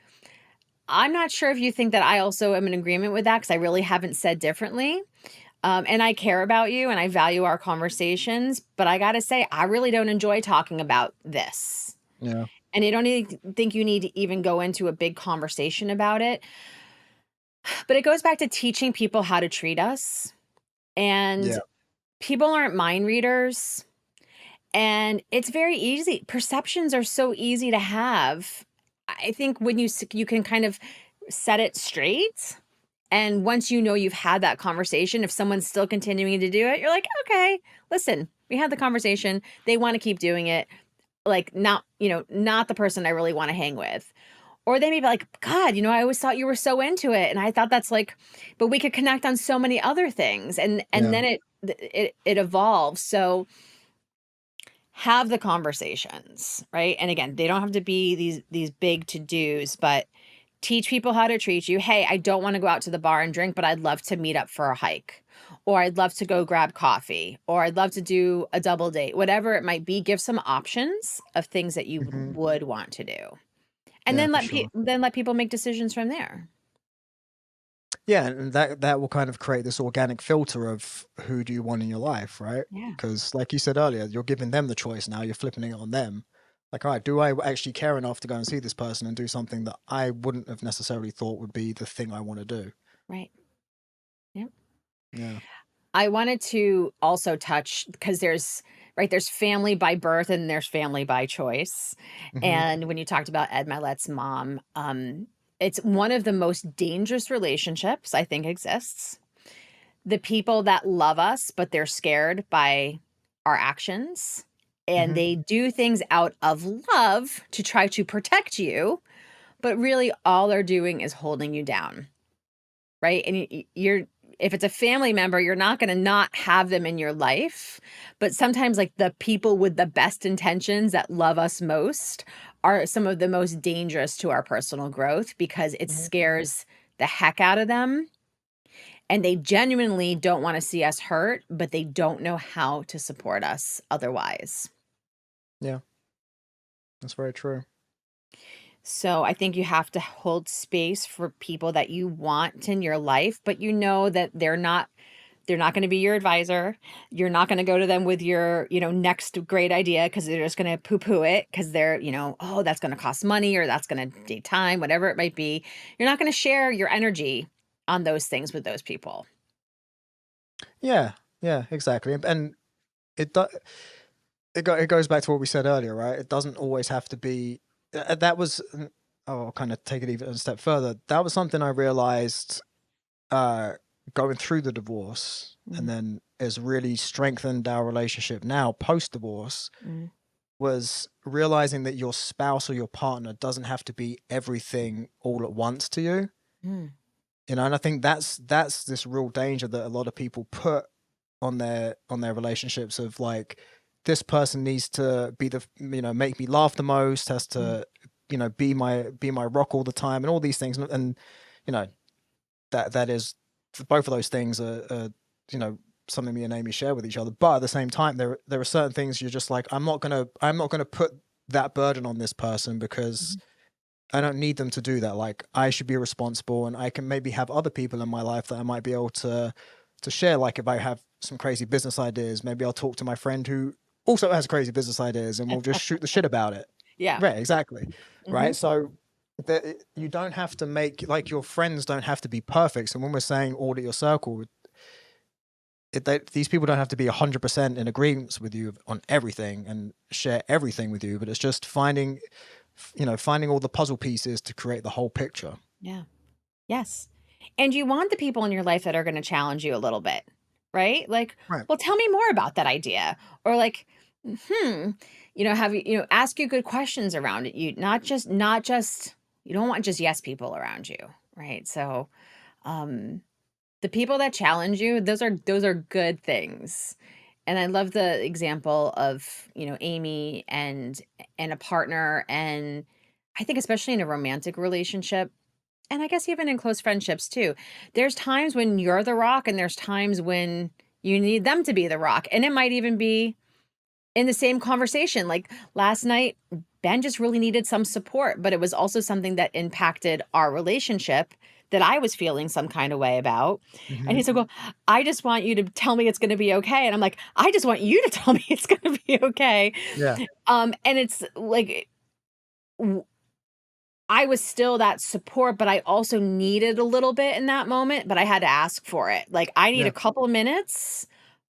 S2: I'm not sure if you think that I also am in agreement with that because I really haven't said differently. And I care about you and I value our conversations. But I got to say, I really don't enjoy talking about this.
S1: Yeah.
S2: And I don't think you need to even go into a big conversation about it. But it goes back to teaching people how to treat us. And
S1: Yeah.
S2: people aren't mind readers. And it's very easy. Perceptions are so easy to have. I think when you can kind of set it straight, and once you know you've had that conversation, if someone's still continuing to do it, you're like, "Okay, listen, we had the conversation. They wanna keep doing it. Like, not the person I really wanna hang with." Or they may be like, "God, I always thought you were so into it, and I thought that's like but we could connect on so many other things." And
S1: Yeah.
S2: then it evolves. So have the conversations, right? And again, they don't have to be these big to-dos, but teach people how to treat you. Hey, I don't want to go out to the bar and drink, but I'd love to meet up for a hike. Or I'd love to go grab coffee, or I'd love to do a double date. Whatever it might be, give some options of things that you
S1: Hmm.
S2: would want to do. And
S1: Yeah,
S2: then
S1: for sure.
S2: let people make decisions from there.
S1: Yeah, and that will kind of create this organic filter of who do you want in your life, right?
S2: Yeah,
S1: Because like you said earlier, you're giving them the choice now. You're flipping it on them. Like, all right, do I actually care enough to go and see this person and do something that I wouldn't have necessarily thought would be the thing I want to do?
S2: right. Yeah.
S1: Yeah.
S2: I wanted to also touch because there's family by birth and there's family by choice.
S1: Hmm.
S2: And when you talked about Ed Milet's mom, it's one of the most dangerous relationships I think exists. The people that love us, but they're scared by our actions, and
S1: Hmm.
S2: they do things out of love to try to protect you, but really all they're doing is holding you down, right? And you're, if it's a family member, you're not going to not have them in your life, but sometimes like the people with the best intentions that love us most are some of the most dangerous to our personal growth, because it
S1: Mhm.
S2: scares the heck out of them, and they genuinely don't want to see us hurt, but they don't know how to support us otherwise.
S1: Yeah, that's very true.
S2: So I think you have to hold space for people that you want in your life, but you know that they're not going to be your advisor. You're not going to go to them with your, next great idea, because they're just going to poo-poo it, because they're, oh, that's going to cost money, or that's going to take time, whatever it might be. You're not going to share your energy on those things with those people.
S1: Yeah, yeah, exactly. And it do, it goes back to what we said earlier, right? It doesn't always have to be. That was. Oh, I'll kind of take it even a step further. That was something I realized uh, going through the divorce, and
S2: Mm,
S1: then has really strengthened our relationship now post divorce.
S2: mm,
S1: Was realizing that your spouse or your partner doesn't have to be everything all at once to you.
S2: mm,
S1: You know, and I think that's this real danger that a lot of people put on their relationships of like, this person needs to be the, make me laugh the most, has
S2: mm.
S1: to, be my rock all the time, and all these things. And you know that is, both of those things are something me and Amy share with each other. But at the same time, there are certain things you're just like, I'm not gonna put that burden on this person, because
S2: Mhm.
S1: I don't need them to do that. Like, I should be responsible, and I can maybe have other people in my life that I might be able to share. Like, if I have some crazy business ideas, maybe I'll talk to my friend who also has crazy business ideas, and we'll just shoot the shit about it.
S2: Yeah.
S1: Right, exactly.
S2: Hmm.
S1: Right. So that you don't have to make, like, your friends don't have to be perfect. So when we're saying audit your circle, these people don't have to be 100% in agreement with you on everything and share everything with you, but it's just finding all the puzzle pieces to create the whole picture.
S2: Yeah. Yes. And you want the people in your life that are going to challenge you a little bit, right? Like,
S1: Right.
S2: well, tell me more about that idea. Or like, hmm, have you, ask you good questions around it. You not just, you don't want just yes people around you, right? So, um, the people that challenge you, those are good things. And I love the example of, Amy and a partner, and I think especially in a romantic relationship, and I guess even in close friendships too. There's times when you're the rock, and there's times when you need them to be the rock. And it might even be in the same conversation. Like last night, Ben just really needed some support, but it was also something that impacted our relationship that I was feeling some kind of way about. And
S1: Hmm.
S2: he's like, well, I just want you to tell me it's going to be okay. And I'm like, I just want you to tell me it's going to be okay.
S1: Yeah.
S2: And it's like, I was still that support, but I also needed a little bit in that moment, but I had to ask for it. Like, I need a
S1: Yeah.
S2: couple of minutes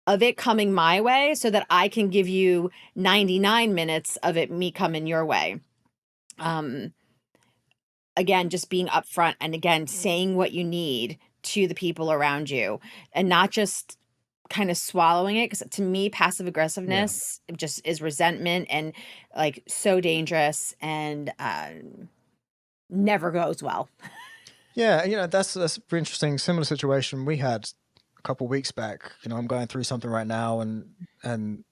S2: of it coming my way so that I can give you 99 minutes of it me coming your way. Um, again, just being upfront, and again, saying what you need to the people around you, and not just kind of swallowing it. Because to me, passive
S1: Yeah.
S2: aggressiveness just is resentment, and like so dangerous, and never goes well.
S1: Yeah. That's very interesting. Similar situation we had a couple of weeks back. I'm going through something right now, and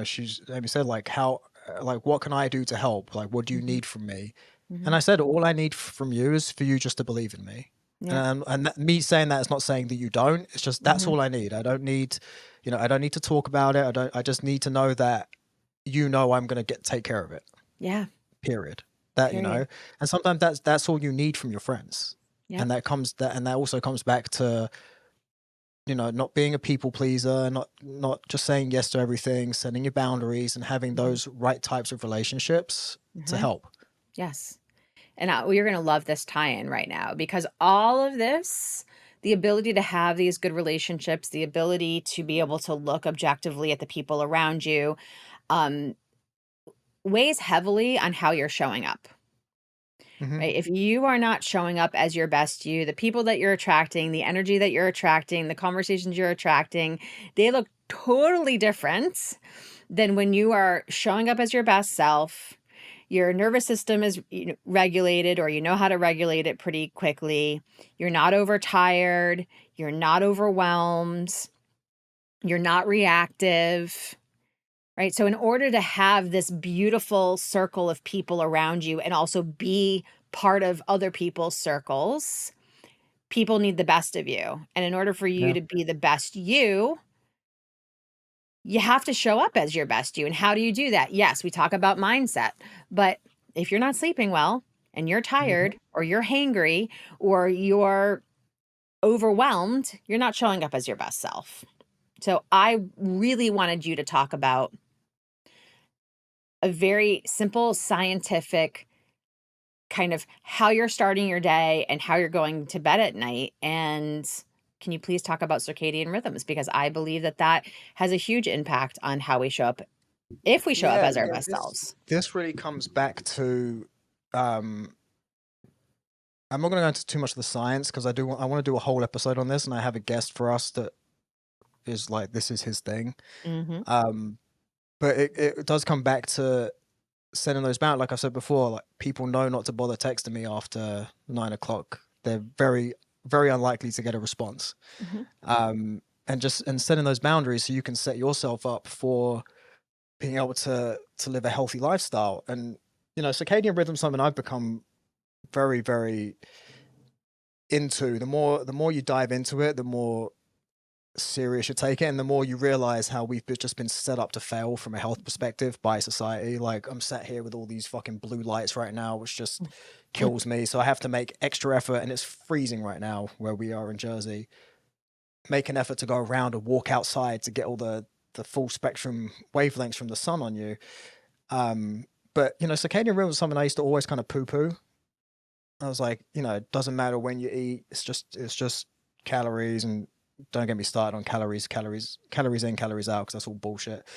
S1: she's maybe said, like, how, like, what can I do to help? Like, what do you
S2: Mhm,
S1: need from me? And
S2: mhm.
S1: I said, all I need from you is for you just to believe in me.
S2: Yeah.
S1: And me saying that is not saying that you don't. It's just, that's
S2: Mhm.
S1: all I need. I don't need, I don't need to talk about it. I just need to know that I'm gonna take care of it.
S2: Yeah.
S1: Period. That
S2: Period.
S1: and sometimes that's all you need from your friends,
S2: Yep.
S1: and that also comes back to not being a people pleaser, not just saying yes to everything, setting your boundaries, and having
S2: Mhm.
S1: those right types of relationships to
S2: Mhm.
S1: help.
S2: Yes. And you're going to love this tie-in right now, because all of this, the ability to have these good relationships, the ability to be able to look objectively at the people around you, um, weighs heavily on how you're showing up.
S1: Hmm.
S2: Right? If you are not showing up as your best you, the people that you're attracting, the energy that you're attracting, the conversations you're attracting, they look totally different than when you are showing up as your best self. your nervous system is regulated, or you know how to regulate it pretty quickly. You're not overtired. You're not overwhelmed. You're not reactive, right? So, in order to have this beautiful circle of people around you and also be part of other people's circles, people need the best of you. And in order for you
S1: Yeah.
S2: to be the best you have to show up as your best you. And how do you do that? Yes, we talk about mindset, but if you're not sleeping well and you're
S1: Mhm.
S2: tired or you're hangry or you're overwhelmed, you're not showing up as your best self. So I really wanted you to talk about a very simple scientific kind of how you're starting your day and how you're going to bed at night. And can you please talk about circadian rhythms? Because I believe that that has a huge impact on how we show up, if we show up
S1: Yeah,
S2: as our
S1: yeah.
S2: best selves.
S1: This really comes back to um I'm not going to go into too much of the science because I want to do a whole episode on this, and I have a guest for us that is like this is his thing.
S2: Mhm.
S1: Um, but it does come back to setting those boundaries. Like I said before, like people know not to bother texting me after 9 o'clock. They're very unlikely to get a response.
S2: Mhm.
S1: And setting those boundaries so you can set yourself up for being able to live a healthy lifestyle. And circadian rhythm is something I've become very into. The more you dive into it, the more serious you take it, and the more you realize how we've just been set up to fail from a health perspective by society. Like I'm sat here with all these fucking blue lights right now, which just kills me. So I have to make extra effort, and it's freezing right now where we are in Jersey. Make an effort to go around and walk outside to get all the full spectrum wavelengths from the sun on you. Um, but circadian rhythm was something I used to always kind of poo poo. I was like, it doesn't matter when you eat. It's just calories, and don't get me started on calories in, calories out, because that's all bullshit.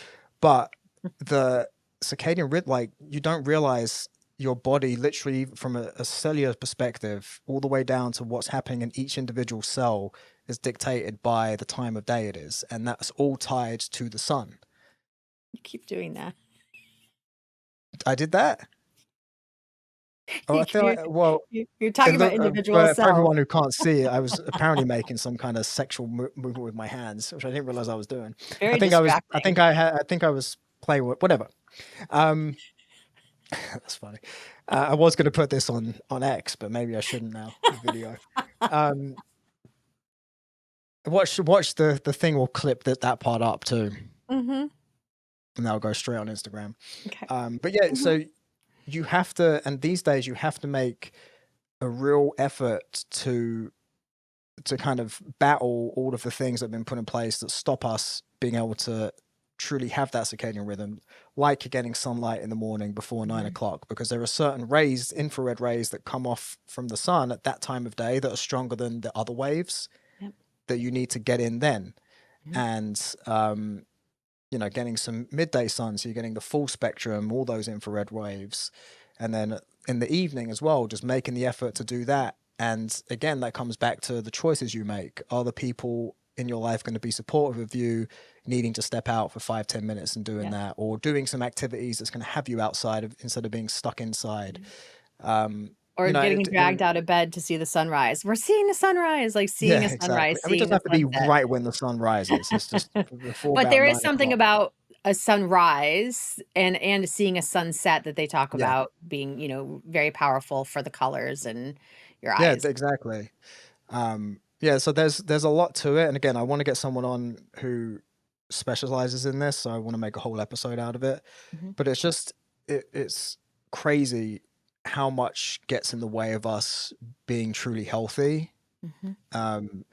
S1: But the circadian rhythm, like you don't realize your body literally from a cellular perspective, all the way down to what's happening in each individual cell is dictated by the time of day it is, and that's all tied to the sun.
S2: You keep doing that.
S1: I did that. Oh, I feel
S2: You
S1: like, well,
S2: you're
S1: it
S2: talking about
S1: look
S2: individual
S1: for
S2: cells.
S1: everyone who can't see it, I was apparently making some kind of sexual movement with my hands, which I didn't realize I was doing. I
S2: Very
S1: think I was. I
S2: distracting.
S1: think I was playing with whatever. Um, that's funny. I was going to put this on X, but maybe I shouldn't now. The video. Um, watch the thing will clip that part up too,
S2: Mhm.
S1: and that'll go straight on Instagram.
S2: Okay.
S1: But yeah,
S2: Mhm.
S1: so you have to, and these days you have to make a real effort to kind of battle all of the things that have been put in place that stop us being able to truly have that circadian rhythm, like getting sunlight in the morning before 9 o'clock, because there are certain rays, infrared rays, that come off from the sun at that time of day that are stronger than the other waves
S2: Yep.
S1: that you need to get in then.
S2: Mhm.
S1: And getting some midday sun, so you're getting the full spectrum, all those infrared waves, and then in the evening as well, just making the effort to do that. And again, that comes back to the choices you make. Are the people in your life going to be supportive of you needing to step out for 5-10 minutes and doing
S2: Yeah.
S1: that, or doing some activities that's going to have you outside instead of being stuck inside?
S2: Mhm.
S1: Um,
S2: Or
S1: you know,
S2: getting
S1: it,
S2: dragged out of bed to see the sunrise. We're seeing the sunrise, like seeing
S1: yeah,
S2: a
S1: exactly.
S2: sunrise,
S1: I mean, it
S2: seeing
S1: doesn't
S2: the
S1: have to be
S2: sunset.
S1: right when the sun rises. It's just before
S2: But
S1: about
S2: there is
S1: nine
S2: something
S1: o'clock.
S2: about a sunrise and seeing a sunset that they talk
S1: Yeah,
S2: about being, very powerful for the colors and your
S1: yeah,
S2: eyes.
S1: exactly. Yeah, so there's a lot to it, and again, I want to get someone on who specializes in this, so I want to make a whole episode out of it.
S2: Mhm.
S1: But it's crazy how much gets in the way of us being truly healthy.
S2: Mhm.
S1: Um,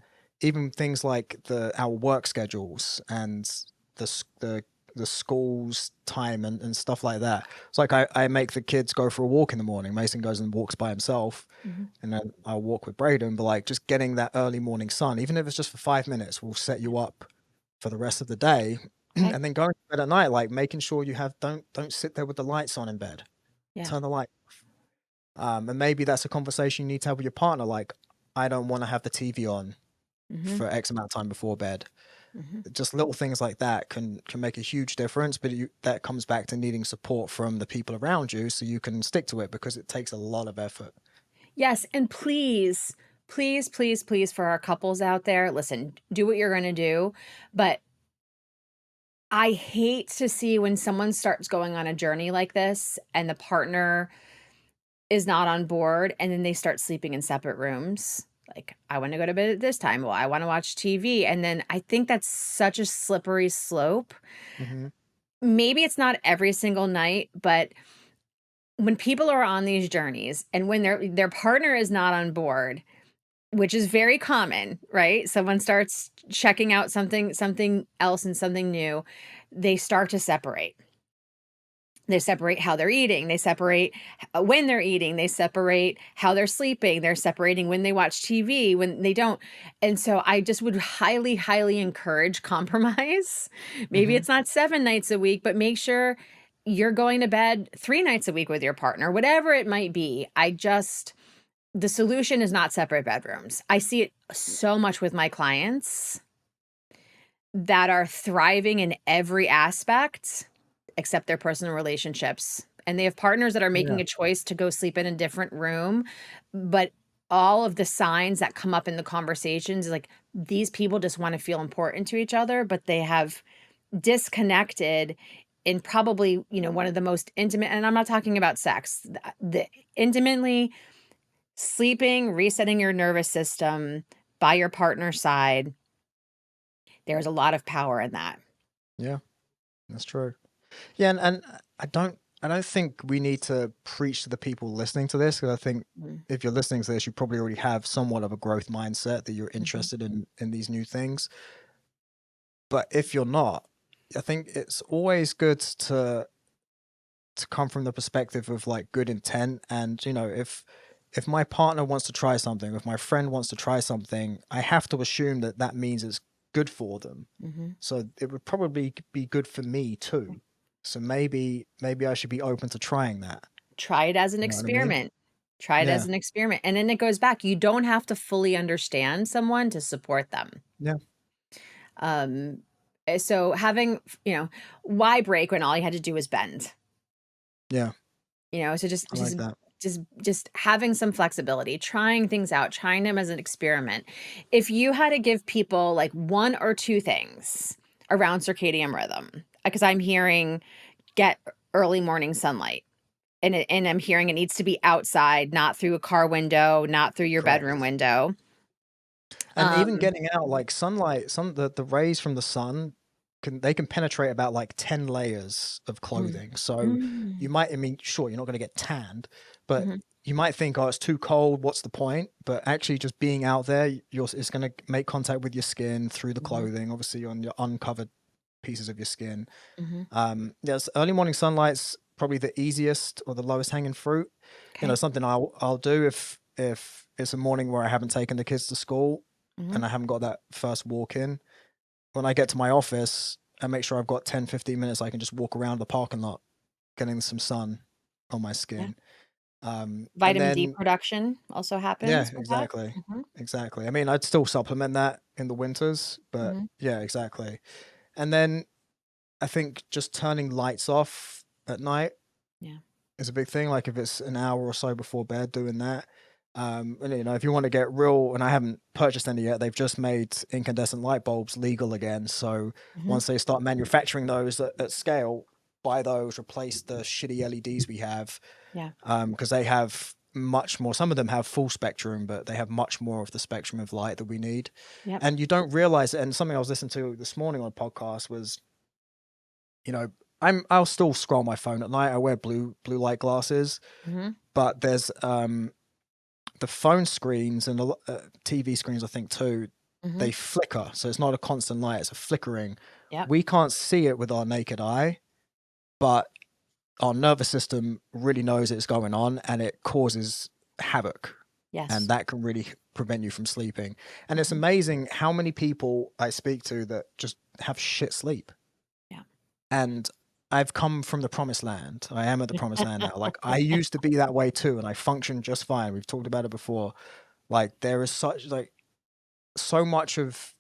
S1: Even things like our work schedules and the school's time and stuff like that. It's like I make the kids go for a walk in the morning. Mason goes and walks by himself,
S2: Mhm.
S1: and then I'll walk with Braden. But like just getting that early morning sun, even if it's just for 5 minutes, will set you up for the rest of the day.
S2: Okay.
S1: And then going to bed at night, like making sure you have don't sit there with the lights on in bed.
S2: Yeah.
S1: Turn the light off. And maybe that's a conversation you need to have with your partner. Like, I don't want to have the TV on
S2: Mhm.
S1: for X amount of time before bed.
S2: Hmm.
S1: Just little things like that can make a huge difference, but that comes back to needing support from the people around you so you can stick to it, because it takes a lot of effort.
S2: Yes, and please, please, please, please, for our couples out there, listen, do what you're gonna do, but I hate to see when someone starts going on a journey like this and the partner is not on board and then they start sleeping in separate rooms. Like, I wanna go to bed at this time, well, I wanna watch TV, and then I think that's such a slippery slope.
S1: Hmm.
S2: Maybe it's not every single night, but when people are on these journeys and when their partner is not on board, which is very common, right? Someone starts checking out something else and something new, they start to separate. They separate how they're eating, they separate when they're eating, they separate how they're sleeping, they're separating when they watch TV, when they don't. And so I just would highly, highly encourage compromise. Maybe
S1: Hmm.
S2: it's not 7 nights a week, but make sure you're going to bed 3 nights a week with your partner, whatever it might be. The solution is not separate bedrooms. I see it so much with my clients that are thriving in every aspect except their personal relationships. And they have partners that are
S1: Yeah.
S2: making a choice to go sleep in a different room, but all of the signs that come up in the conversations, like these people just want to feel important to each other, but they have disconnected in probably, one of the most intimate, and I'm not talking about sex, the intimately sleeping, resetting your nervous system by your partner's side. There's a lot of power in that.
S1: Yeah, that's true. Yeah, and I don't think we need to preach to the people listening to this, because I think
S2: Mhm,
S1: if you're listening to this, you probably already have somewhat of a growth mindset that you're
S2: mhm,
S1: interested in these new things. But if you're not, I think it's always good to come from the perspective of like good intent. And if my partner wants to try something, if my friend wants to try something, I have to assume that that means it's good for them.
S2: mhm.
S1: So it would probably be good for me too. So maybe I should be open to trying that.
S2: Try it as an
S1: You know what I mean?
S2: experiment. Try it as
S1: Yeah.
S2: an experiment, and then it goes back. You don't have to fully understand someone to support them.
S1: Yeah.
S2: Um, so having, why break when all you had to do was bend?
S1: Yeah.
S2: So just
S1: I like
S2: just
S1: that.
S2: just having some flexibility, trying things out, trying them as an experiment. If you had to give people like one or two things around circadian rhythm, because I'm hearing get early morning sunlight. And I'm hearing it needs to be outside, not through a car window, not through your bedroom
S1: Correct.
S2: window.
S1: And even
S2: Um,
S1: getting out, like sunlight, the rays from the sun can penetrate about like 10 layers of
S2: mm,
S1: clothing. So
S2: mm,
S1: you might, I mean, sure, you're not going to get tanned, but
S2: mhm,
S1: you might think, oh, it's too cold. What's the point? But actually, just being out there, it's going to make contact with your skin through the
S2: mhm,
S1: clothing, obviously on your uncovered pieces of your skin.
S2: mhm.
S1: Yes, early morning sunlight's probably the easiest or the lowest hanging fruit.
S2: Okay.
S1: Something I'll do if it's a morning where I haven't taken the kids to school
S2: Mhm.
S1: and I haven't got that first walk in. When I get to my office, I make sure I've got 10, 15 minutes. I can just walk around the parking lot, getting some sun on my
S2: Yeah.
S1: skin. And
S2: Vitamin D
S1: then,
S2: production also
S1: yeah,
S2: happens with that.
S1: exactly.
S2: Mhm,
S1: Exactly. I mean, I'd still supplement that in the winters, but
S2: mhm.
S1: yeah, exactly. And then I think just turning lights off at night
S2: Yeah.
S1: is a big thing. Like if it's an hour or so before bed, doing that. And if you want to get real, and I haven't purchased any yet, they've just made incandescent light bulbs legal again. So
S2: Mhm.
S1: once they start manufacturing those at scale, buy those, replace the shitty LEDs we have,
S2: Yeah.
S1: because they have much more. Some of them have full spectrum, but they have much more of the spectrum of light that we need.
S2: Yep.
S1: And you don't realize it. And something I was listening to this morning on a podcast was, you know, I'll still scroll my phone at night. I wear blue light glasses,
S2: Mhm.
S1: but there's the phone screens and the TV screens, I think too,
S2: Mhm.
S1: they flicker. So it's not a constant light, it's a flickering.
S2: Yep.
S1: We can't see it with our naked eye, but our nervous system really knows it's going on and it causes havoc. And
S2: Yes.
S1: that can really prevent you from sleeping. And it's
S2: Mhm.
S1: amazing how many people I speak to that just have shit sleep.
S2: Yeah.
S1: And I've come from the promised land. I am at the promised land now. Like I used to be that way too, and I functioned just fine. We've talked about it before. Like there is so much of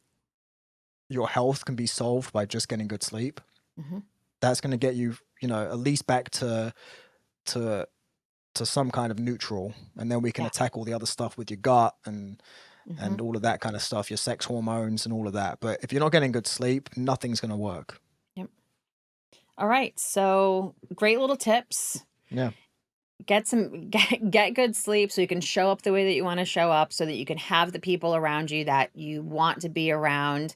S1: your health can be solved by just getting good sleep.
S2: Mhm.
S1: That's going to get you, at least back to some kind of neutral, and then we can
S2: Yeah.
S1: attack all the other stuff with your gut and
S2: Mhm.
S1: all of that kind of stuff, your sex hormones and all of that. But if you're not getting good sleep, nothing's going to work.
S2: Yep. All right. So, great little tips.
S1: Yeah.
S2: Get good sleep so you can show up the way that you want to show up, so that you can have the people around you that you want to be around.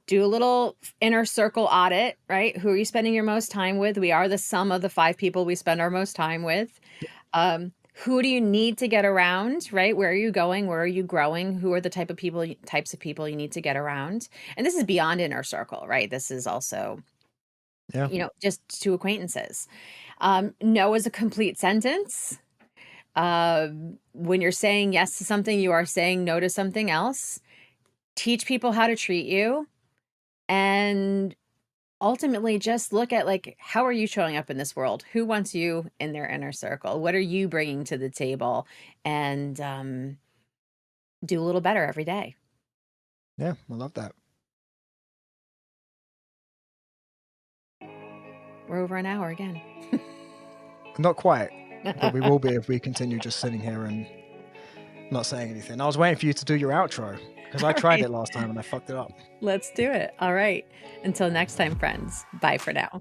S2: Do a little inner circle audit, right? Who are you spending your most time with? We are the sum of the 5 people we spend our most time with. Who do you need to get around, right? Where are you going? Where are you growing? Who are the types of people you need to get around? And this is beyond inner circle, right? This is also,
S1: Yeah.
S2: just to acquaintances. No is a complete sentence. When you're saying yes to something, you are saying no to something else. Teach people how to treat you, and ultimately just look at, like, how are you showing up in this world? Who wants you in their inner circle? What are you bringing to the table? And do a little better every day.
S1: Yeah. I love that.
S2: We're over an hour again.
S1: Not quite, but we will be if we continue just sitting here and not saying anything. I was waiting for you to do your outro because I
S2: All
S1: tried
S2: right,
S1: it last time and I fucked it up.
S2: let's do it. All right. Until next time, friends. Bye for now.